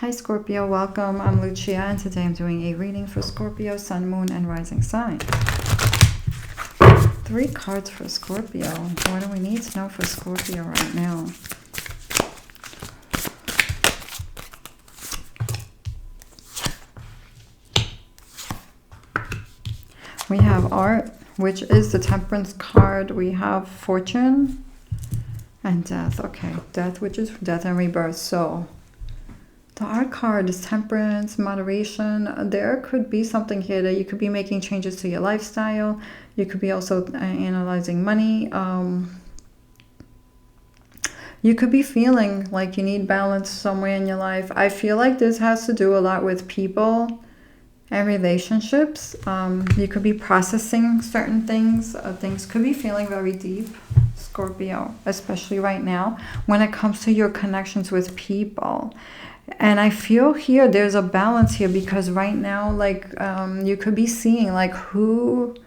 Hi Scorpio, welcome. I'm Lucia and today I'm doing a reading for Scorpio, Sun, Moon, and Rising sign. 3 cards for Scorpio. What do we need to know for Scorpio right now? We have Art, which is the Temperance card. We have Fortune and Death. Okay, Death, which is Death and Rebirth. So the Art card is Temperance, moderation. There could be something here that you could be making changes to your lifestyle. You could be also analyzing money. You could be feeling like you need balance somewhere in your life. I feel like this has to do a lot with people and relationships. You could be processing certain things. Things could be feeling very deep, Scorpio, especially right now when it comes to your connections with people. And I feel here there's a balance here because right now, like, you could be seeing like who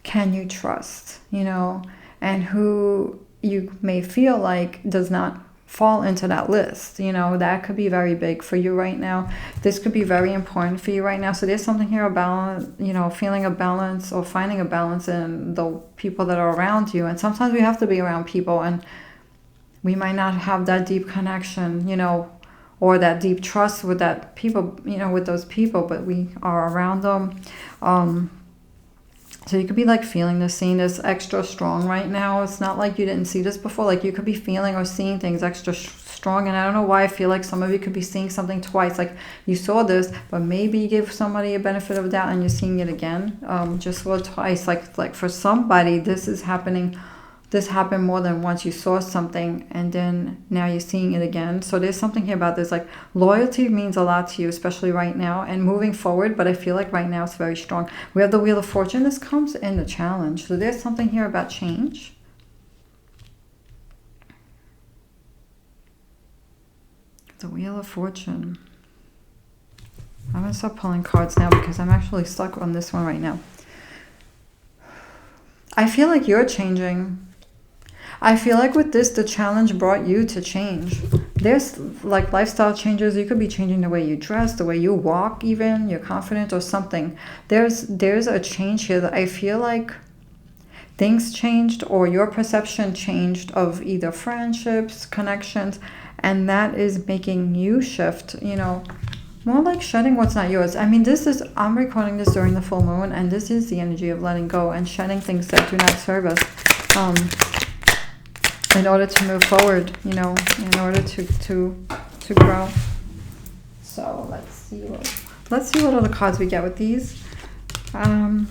can you trust, you know, and who you may feel like does not fall into that list. You know, that could be very big for you right now. This could be very important for you right now. So there's something here about, you know, feeling a balance or finding a balance in the people that are around you. And sometimes we have to be around people and we might not have that deep connection, you know, or that deep trust with that people, you know, with those people, but we are around them. So you could be like feeling this, seeing this extra strong right now. It's not like you didn't see this before. Like you could be feeling or seeing things extra strong. And I don't know why I feel like some of you could be seeing something twice. Like you saw this, but maybe you give somebody a benefit of the doubt and you're seeing it again. Just saw it twice. Like for somebody, this is happening. This happened more than once. You saw something and then now you're seeing it again. So there's something here about this. Like loyalty means a lot to you, especially right now and moving forward. But I feel like right now it's very strong. We have the Wheel of Fortune. This comes in the challenge. So there's something here about change. The Wheel of Fortune. I'm going to stop pulling cards now because I'm actually stuck on this one right now. I feel like you're changing. I feel like with this, the challenge brought you to change. There's like lifestyle changes. You could be changing the way you dress, the way you walk even, your confidence or something. There's a change here that I feel like things changed or your perception changed of either friendships, connections, and that is making you shift, you know, more like shedding what's not yours. I mean, I'm recording this during the full moon and this is the energy of letting go and shedding things that do not serve us. In order to move forward, you know, in order to grow. So let's see what other cards we get with these. Now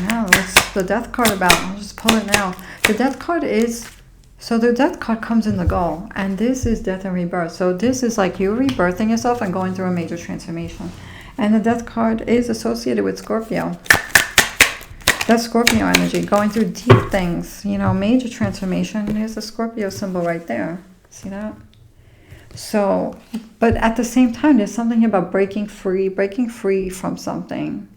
what's the Death card about? I'll just pull it now. The Death card the Death card comes in the Gull, and this is Death and Rebirth. So this is like you rebirthing yourself and going through a major transformation. And the Death card is associated with Scorpio. That's Scorpio energy, going through deep things, you know, major transformation. There's a Scorpio symbol right there. See that? So, but at the same time, there's something about breaking free from something.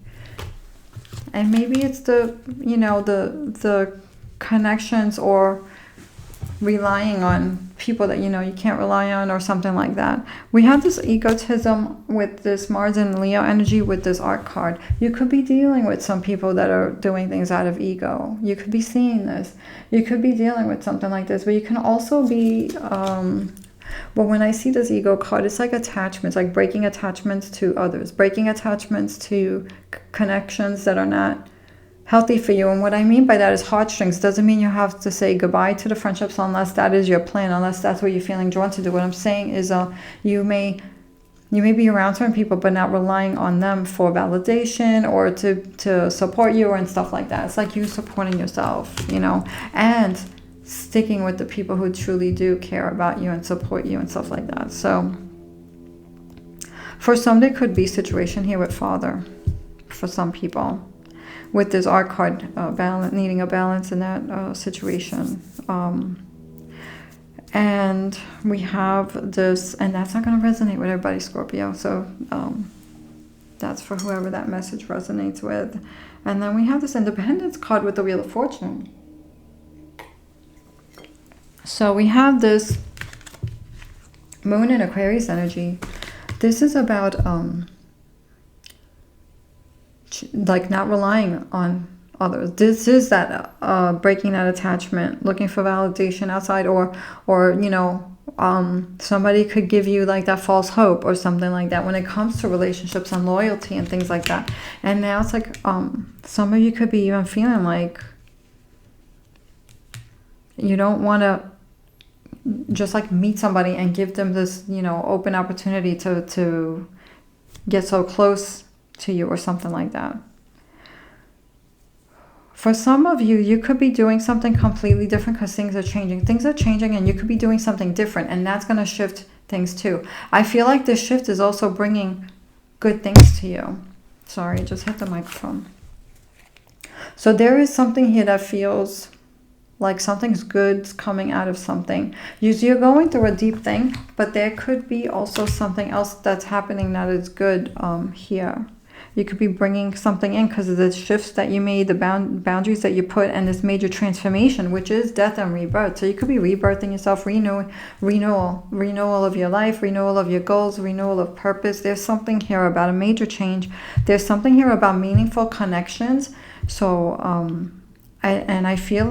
And maybe it's the, you know, the connections or relying on people that, you know, you can't rely on or something like that. We have this egotism with this Mars and Leo energy with this Art card. You could be dealing with some people that are doing things out of ego. You could be seeing this. You could be dealing with something like this, but you can also be, well, when I see this ego card, it's like attachments, like breaking attachments to others, breaking attachments to connections that are not healthy for you. And what I mean by that is heartstrings. Doesn't mean you have to say goodbye to the friendships unless that is your plan, unless that's what you're feeling drawn to do. What I'm saying is you may be around certain people but not relying on them for validation or to support you and stuff like that. It's like you supporting yourself, you know, and sticking with the people who truly do care about you and support you and stuff like that. So for some, there could be a situation here with father for some people. With this Art card, needing a balance in that situation. And we have this, and that's not going to resonate with everybody, Scorpio. So that's for whoever that message resonates with. And then we have this Independence card with the Wheel of Fortune. So we have this Moon in Aquarius energy. This is about like not relying on others. This is that breaking that attachment, looking for validation outside, or you know, somebody could give you like that false hope or something like that when it comes to relationships and loyalty and things like that. And now it's like some of you could be even feeling like you don't want to just like meet somebody and give them this, you know, open opportunity to get so close to you or something like that. For some of you, you could be doing something completely different because things are changing. Things are changing and you could be doing something different, and that's going to shift things too. I feel like this shift is also bringing good things to you. Sorry, I just hit the microphone. So there is something here that feels like something's good coming out of something. You're going through a deep thing, but there could be also something else that's happening that is good here. You could be bringing something in because of the shifts that you made, the boundaries that you put, and this major transformation, which is death and rebirth. So you could be rebirthing yourself, renewal of your life, renewal of your goals, renewal of purpose. There's something here about a major change. There's something here about meaningful connections. So, I feel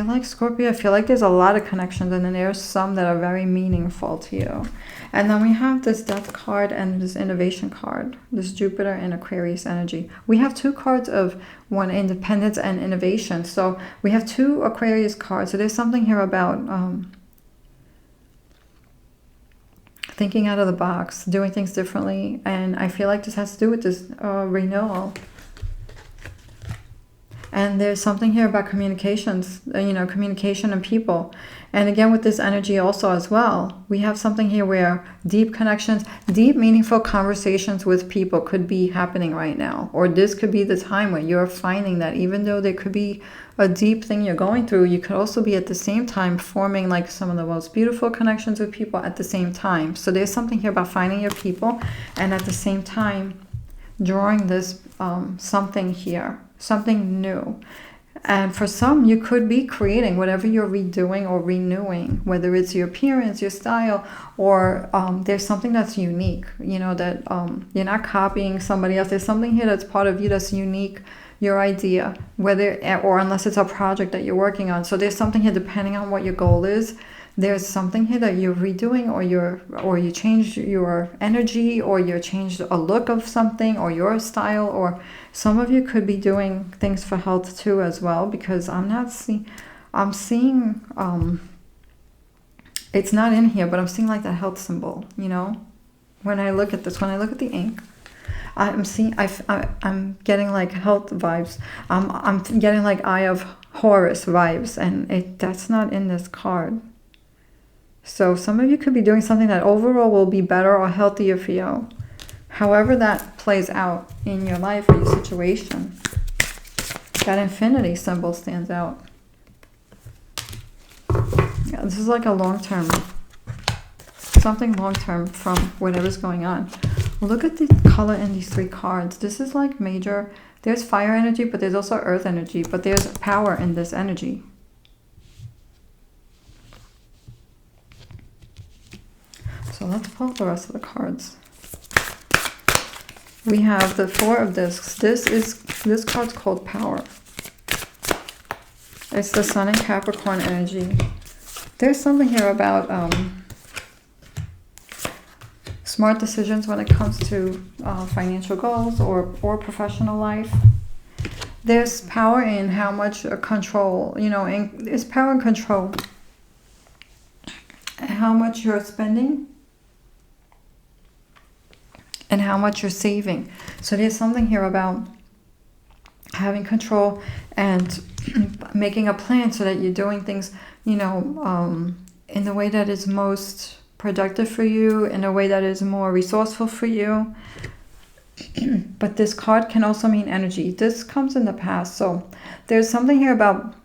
like Scorpio, I feel like there's a lot of connections, and then there's some that are very meaningful to you. And then we have this Death card and this Innovation card, this Jupiter and Aquarius energy. We have two cards of one, independence and innovation. So we have two Aquarius cards. So there's something here about thinking out of the box, doing things differently. And I feel like this has to do with this renewal. And there's something here about communications, you know, communication and people. And again, with this energy also as well, we have something here where deep connections, deep meaningful conversations with people could be happening right now. Or this could be the time where you're finding that even though there could be a deep thing you're going through, you could also be at the same time forming like some of the most beautiful connections with people at the same time. So there's something here about finding your people and at the same time drawing this something here. Something new. And for some, you could be creating whatever you're redoing or renewing, whether it's your appearance, your style, or there's something that's unique, you know, that you're not copying somebody else. There's something here that's part of you that's unique, your idea, whether or unless it's a project that you're working on. So there's something here, depending on what your goal is, there's something here that you're redoing, or you changed your energy, or you changed a look of something, or your style, or some of you could be doing things for health too as well, because I'm seeing it's not in here, but I'm seeing like that health symbol, you know, when I look at this, when I look at the ink, I'm getting like health vibes. I'm getting like Eye of Horus vibes, and that's not in this card. So some of you could be doing something that overall will be better or healthier for you. However that plays out in your life or your situation. That infinity symbol stands out. Yeah, this is like a long-term, something long-term from whatever's going on. Look at the color in these three cards. This is like major. There's fire energy, but there's also earth energy, but there's power in this energy. So let's pull the rest of the cards. We have the Four of Discs. This card's called Power. It's the Sun and Capricorn energy. There's something here about smart decisions when it comes to financial goals or professional life. There's power in how much control, you know, there's power and control. How much you're spending and how much you're saving. So there's something here about having control and making a plan so that you're doing things, you know, in the way that is most productive for you, in a way that is more resourceful for you. But this card can also mean energy. This comes in the past. So there's something here about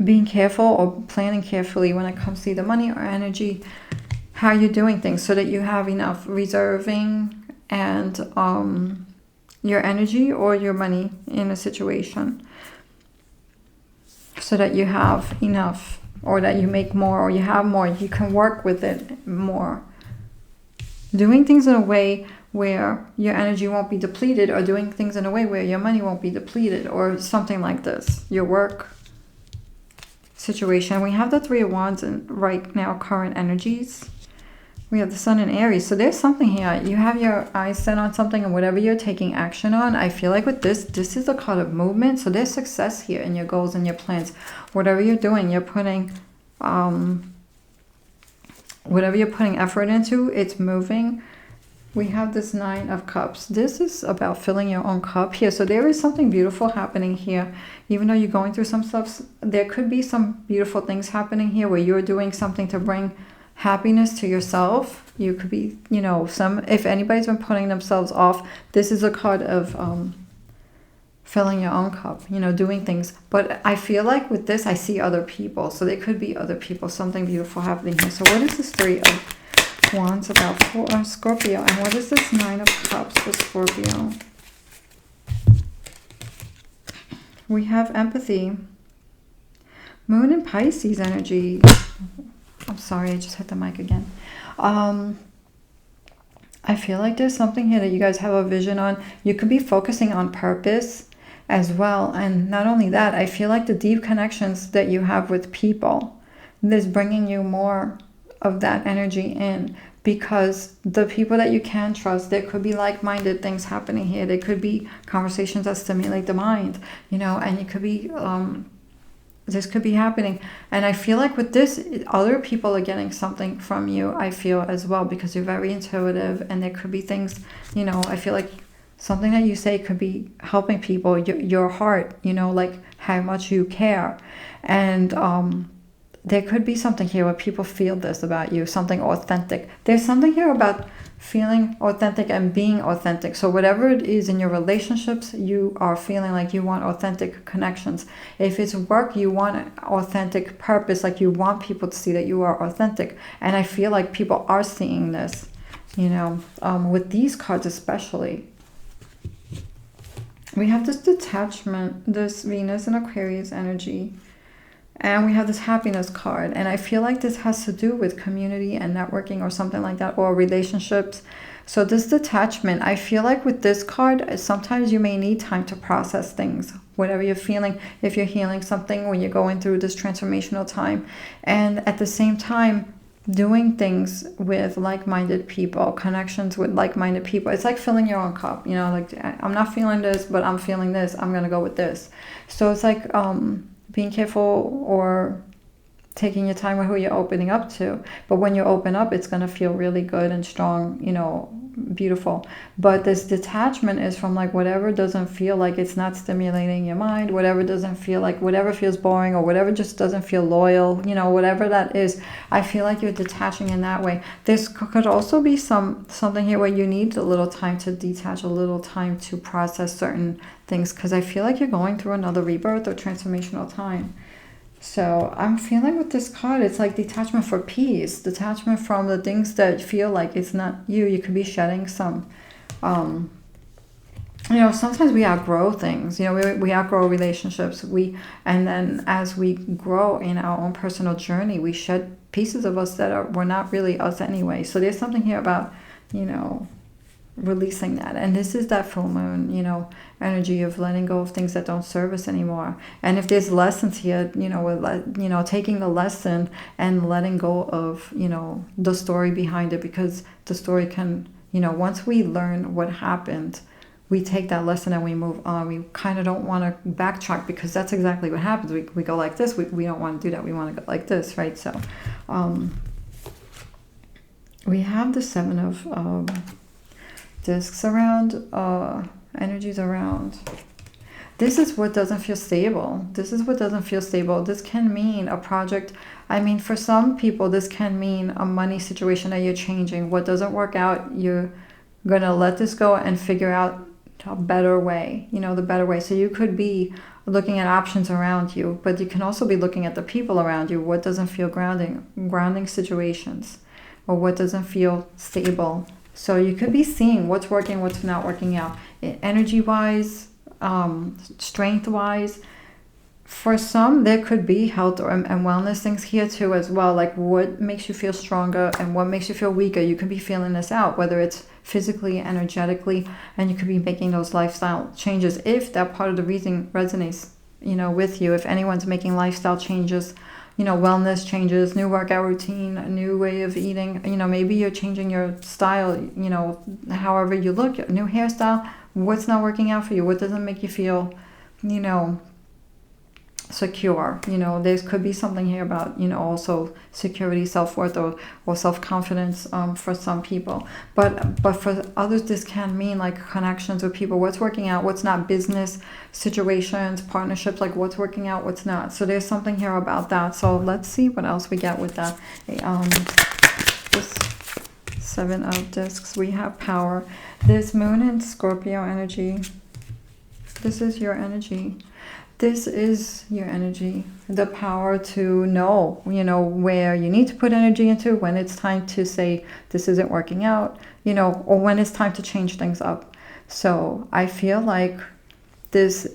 being careful or planning carefully when it comes to either money or energy, how you're doing things so that you have enough reserving and your energy or your money in a situation so that you have enough or that you make more, or you have more, you can work with it more. Doing things in a way where your energy won't be depleted, or doing things in a way where your money won't be depleted, or something like this. Your work situation. We have the Three of Wands in right now, current energies. We have the Sun in Aries. So there's something here. You have your eyes set on something, and whatever you're taking action on, I feel like with this is a card of movement. So there's success here in your goals and your plans. Whatever you're doing, you're putting whatever you're putting effort into, it's moving. We have this Nine of Cups. This is about filling your own cup here. So there is something beautiful happening here. Even though you're going through some stuff, there could be some beautiful things happening here where you're doing something to bring happiness to yourself. You could be, you know, if anybody's been putting themselves off, this is a card of filling your own cup, you know, doing things. But I feel like with this, I see other people. So there could be other people, something beautiful happening here. So what is this Three of Wands about for Scorpio? And what is this Nine of Cups for Scorpio? We have empathy. Moon and Pisces energy. I'm sorry, I just hit the mic again. I feel like there's something here that you guys have a vision on. You could be focusing on purpose as well. And not only that, I feel like the deep connections that you have with people, this bringing you more of that energy in, because the people that you can trust, there could be like-minded things happening here. There could be conversations that stimulate the mind, you know, and it could be this could be happening. And I feel like with this, other people are getting something from you, I feel, as well, because you're very intuitive, and there could be things, you know, I feel like something that you say could be helping people, your heart, you know, like how much you care. And there could be something here where people feel this about you, something authentic. There's something here about feeling authentic and being authentic. So whatever it is in your relationships, you are feeling like you want authentic connections. If it's work, you want authentic purpose, like you want people to see that you are authentic. And I feel like people are seeing this, you know, with these cards especially. We have this detachment, this Venus and Aquarius energy. And we have this happiness card. And I feel like this has to do with community and networking or something like that, or relationships. So this detachment, I feel like with this card, sometimes you may need time to process things, whatever you're feeling, if you're healing something, when you're going through this transformational time. And at the same time, doing things with like-minded people, connections with like-minded people. It's like filling your own cup, you know, like I'm not feeling this, but I'm feeling this. I'm going to go with this. So it's like being careful or taking your time with who you're opening up to. But when you open up, it's going to feel really good and strong, you know, beautiful. But this detachment is from like whatever doesn't feel like it's not stimulating your mind, whatever doesn't feel like, whatever feels boring, or whatever just doesn't feel loyal, you know, whatever that is. I feel like you're detaching in that way. This could also be something here where you need a little time to detach, a little time to process certain things, because I feel like you're going through another rebirth or transformational time. So I'm feeling with this card, it's like detachment for peace, detachment from the things that feel like it's not you. You could be shedding some, you know, sometimes we outgrow things, you know, we outgrow relationships. And then as we grow in our own personal journey, we shed pieces of us that were not really us anyway. So there's something here about, you know, releasing that. And this is that full moon, you know, energy of letting go of things that don't serve us anymore. And if there's lessons here, you know, taking the lesson and letting go of, you know, the story behind it, because the story can, you know, once we learn what happened, we take that lesson and we move on. We kind of don't want to backtrack, because that's exactly what happens. We go like this. We don't want to do that. We want to go like this, right? So we have the Seven of discs around, energies around. This is what doesn't feel stable. This is what doesn't feel stable. This can mean a project. I mean, for some people, this can mean a money situation that you're changing. What doesn't work out, you're going to let this go and figure out a better way, you know, the better way. So you could be looking at options around you, but you can also be looking at the people around you. What doesn't feel grounding situations, or what doesn't feel stable. So you could be seeing what's working, what's not working out, energy-wise, strength-wise, For some, there could be health and wellness things here too as well. Like what makes you feel stronger and what makes you feel weaker. You could be feeling this out, whether it's physically, energetically, and you could be making those lifestyle changes if that part of the reason resonates, with you. If anyone's making lifestyle changes, wellness changes, new workout routine, a new way of eating, maybe you're changing your style, however you look, new hairstyle, what's not working out for you, what doesn't make you feel, secure. There could be something here about also security, self-worth, or self-confidence for some people, but for others this can mean like connections with people, what's working out, what's not, business situations, partnerships, like what's working out, what's not. So there's something here about that. So let's see what else we get with that. This 7 of discs, we have power. This moon and Scorpio energy, this is your energy. This is your energy, the power to know, where you need to put energy into, when it's time to say this isn't working out, or when it's time to change things up. So I feel like this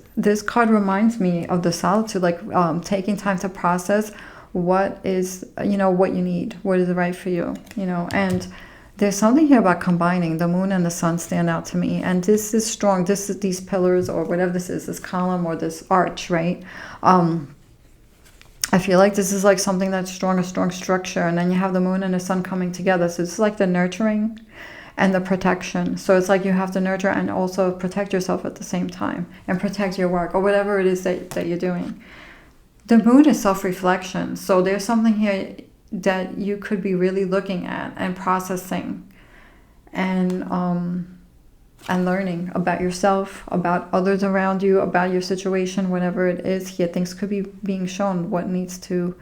card reminds me of the solitude, like taking time to process what is, what you need, what is right for you, and there's something here about combining. The moon and the sun stand out to me. And this is strong. This is these pillars or whatever this is, this column or this arch, right? I feel like this is like something that's strong, a strong structure. And then you have the moon and the sun coming together. So it's like the nurturing and the protection. So it's like you have to nurture and also protect yourself at the same time and protect your work or whatever it is that you're doing. The moon is self-reflection. So there's something here that you could be really looking at and processing and learning about yourself, about others around you, about your situation, whatever it is here. Things could be being shown what needs to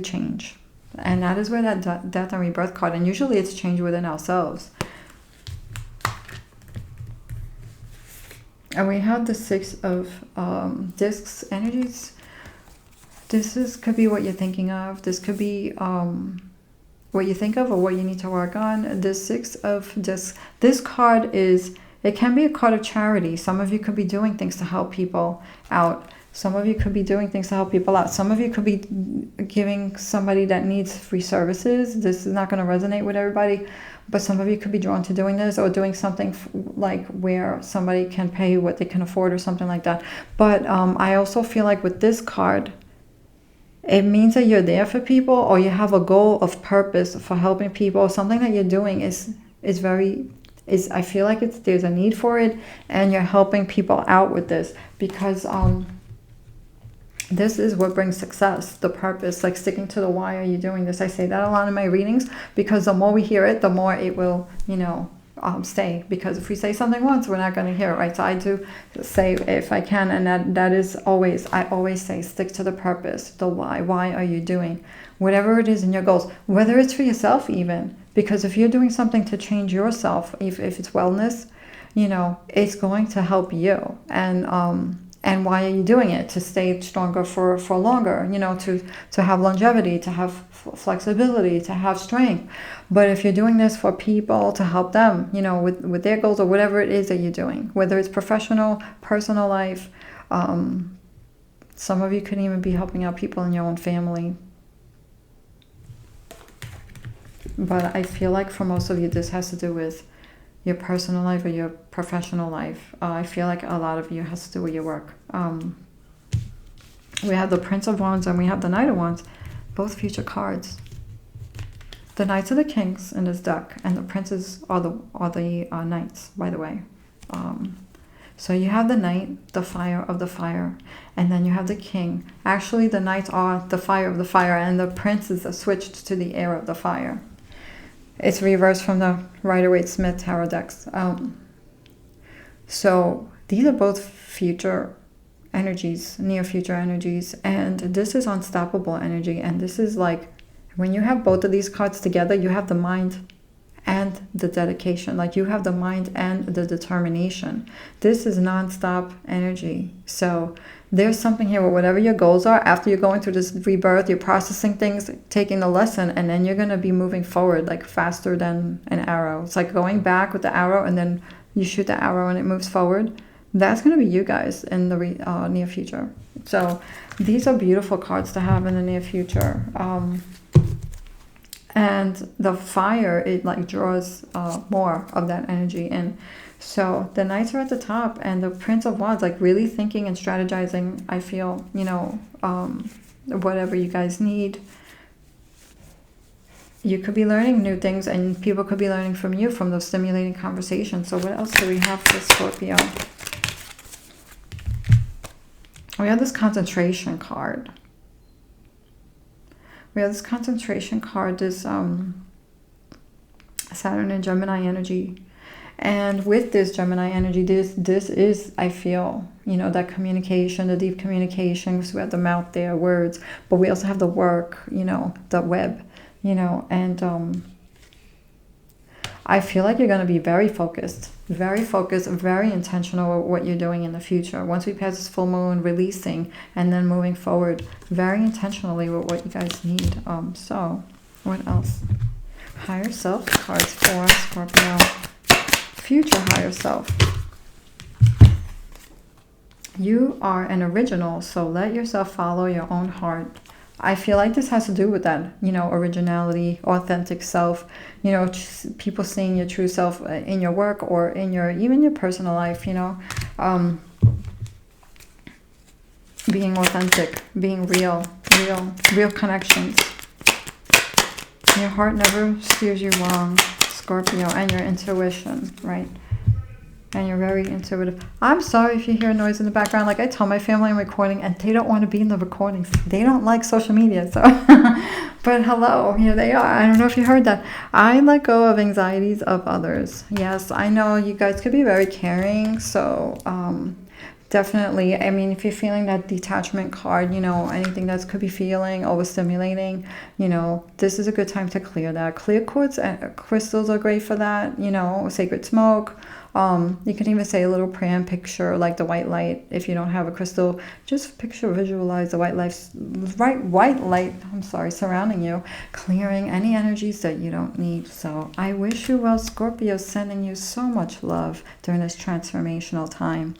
change. And that is where that death and rebirth card, and usually it's change within ourselves. And we have the 6 of discs energies. This could be what you're thinking of. This could be what you think of or what you need to work on. The 6 of discs. This card it can be a card of charity. Some of you could be doing things to help people out. Some of you could be doing things to help people out. Some of you could be giving somebody that needs free services. This is not going to resonate with everybody, but some of you could be drawn to doing this or doing something like where somebody can pay what they can afford or something like that. But I also feel like with this card, it means that you're there for people or you have a goal of purpose for helping people. Something that you're doing is I feel like there's a need for it and you're helping people out with this because this is what brings success, the purpose, like sticking to the why are you doing this. I say that a lot in my readings because the more we hear it, the more it will, stay. Because if we say something once, we're not going to hear it, right? So I do say if I can, and that is always, I always say stick to the purpose, the why. Why are you doing whatever it is in your goals, whether it's for yourself even, because if you're doing something to change yourself, if it's wellness, it's going to help you. And why are you doing it? To stay stronger for longer, to have longevity, to have flexibility, to have strength. But if you're doing this for people, to help them, with their goals or whatever it is that you're doing, whether it's professional, personal life, some of you could even be helping out people in your own family. But I feel like for most of you, this has to do with your personal life or your professional life. I feel like a lot of you has to do with your work. We have the Prince of Wands and we have the Knight of Wands, both future cards. The Knights are the kings in this deck, and the princes are the knights, by the way. So you have the Knight, the fire of the fire, and then you have the king. Actually, the knights are the fire of the fire, and the princes are switched to the air of the fire. It's reversed from the Rider-Waite-Smith tarot decks. So these are both future energies, near future energies, and this is unstoppable energy. And this is like when you have both of these cards together, you have the mind and the dedication. Like you have the mind and the determination. This is non-stop energy. So there's something here where whatever your goals are, after you're going through this rebirth, you're processing things, taking the lesson, and then you're going to be moving forward like faster than an arrow. It's like going back with the arrow and then you shoot the arrow and it moves forward. That's going to be you guys in the near future. So these are beautiful cards to have in the near future. And the fire, it like draws more of that energy in. So the Knights are at the top, and the Prince of Wands, like really thinking and strategizing, I feel, you know, whatever you guys need. You could be learning new things, and people could be learning from you, from those stimulating conversations. So what else do we have for Scorpio? We have this concentration card. We have this concentration card, this Saturn and Gemini energy. And with this Gemini energy, this is, I feel, you know, that communication, the deep communication. So we have the mouth there, words, but we also have the work, you know, the web, you know, and I feel like you're going to be very focused, very intentional with what you're doing in the future. Once we pass this full moon, releasing, and then moving forward, very intentionally with what you guys need. So what else? Higher self cards for Scorpio. Future higher self. You are an original, so let yourself follow your own heart. I feel like this has to do with that, you know, originality, authentic self, you know, people seeing your true self in your work or in your, even your personal life, you know, being authentic, being real connections. Your heart never steers you wrong, Scorpio, and your intuition, right? And you're very intuitive. I'm sorry if you hear noise in the background. Like I tell my family I'm recording, and they don't want to be in the recordings. They don't like social media. So, but hello, here they are. I don't know if you heard that. I let go of anxieties of others. Yes, I know you guys could be very caring. So, definitely. I mean, if you're feeling that detachment card, you know, anything that could be feeling overstimulating, you know, this is a good time to clear that. Clear quartz and crystals are great for that. You know, sacred smoke. You can even say a little prayer and picture like the white light. If you don't have a crystal, just picture, visualize the white light, surrounding you, clearing any energies that you don't need. So I wish you well, Scorpio, sending you so much love during this transformational time.